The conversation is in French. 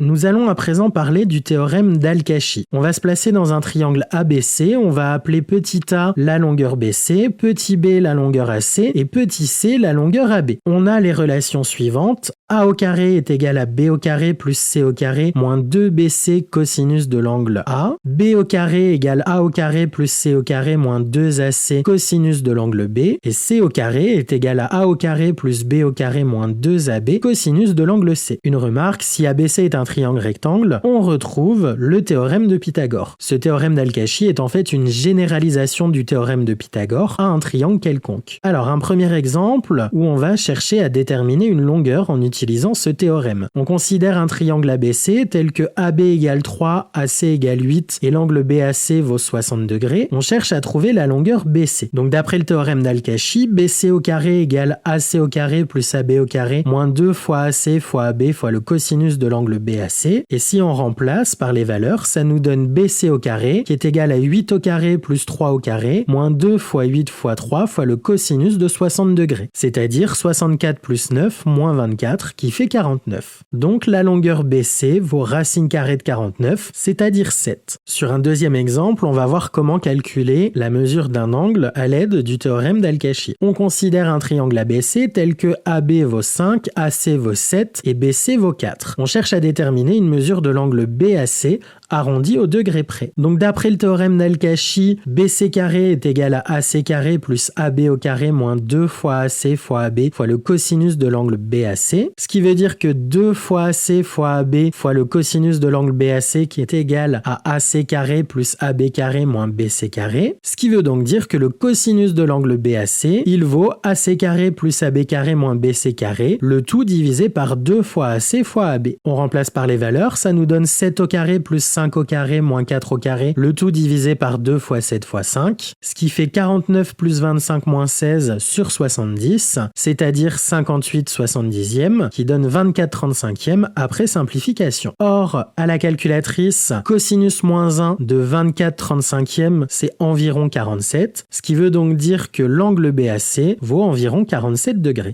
Nous allons à présent parler du théorème d'Al-Kashi. On va se placer dans un triangle ABC, on va appeler petit a la longueur BC, petit b la longueur AC et petit c la longueur AB. On a les relations suivantes. A au carré est égal à b au carré plus c au carré moins 2bc cosinus de l'angle A. B au carré égale a au carré plus c au carré moins 2ac cosinus de l'angle B. Et c au carré est égal à a au carré plus b au carré moins 2ab cosinus de l'angle C. Une remarque, si ABC est un triangle rectangle, on retrouve le théorème de Pythagore. Ce théorème d'Al-Kashi est en fait une généralisation du théorème de Pythagore à un triangle quelconque. Alors un premier exemple où on va chercher à déterminer une longueur en utilisant ce théorème. On considère un triangle ABC tel que AB égale 3, AC égale 8 et l'angle BAC vaut 60 degrés. On cherche à trouver la longueur BC. Donc d'après le théorème d'Al-Kashi, BC au carré égale AC au carré plus AB au carré moins 2 fois AC fois AB fois le cosinus de l'angle BAC. Et si on remplace par les valeurs, ça nous donne BC au carré qui est égal à 8 au carré plus 3 au carré moins 2 fois 8 fois 3 fois le cosinus de 60 degrés. C'est-à-dire 64 plus 9 moins 24 qui fait 49. Donc la longueur BC vaut racine carrée de 49, c'est-à-dire 7. Sur un deuxième exemple, on va voir comment calculer la mesure d'un angle à l'aide du théorème d'Al-Kashi. On considère un triangle ABC tel que AB vaut 5, AC vaut 7 et BC vaut 4. On cherche à déterminer une mesure de l'angle BAC arrondi au degré près. Donc d'après le théorème d'Al-Kashi, BC carré est égal à AC carré plus AB au carré moins 2 fois AC fois AB fois le cosinus de l'angle BAC, ce qui veut dire que 2 fois AC fois AB fois le cosinus de l'angle BAC qui est égal à AC carré plus AB carré moins BC carré, ce qui veut donc dire que le cosinus de l'angle BAC, il vaut AC carré plus AB carré moins BC carré, le tout divisé par 2 fois AC fois AB. On remplace par les valeurs, ça nous donne 7 au carré plus 5 au carré moins 4 au carré, le tout divisé par 2 fois 7 fois 5, ce qui fait 49 plus 25 moins 16 sur 70, c'est-à-dire 58 70e, qui donne 24 35e après simplification. Or, à la calculatrice, cosinus moins 1 de 24 35e, c'est environ 47, ce qui veut donc dire que l'angle BAC vaut environ 47 degrés.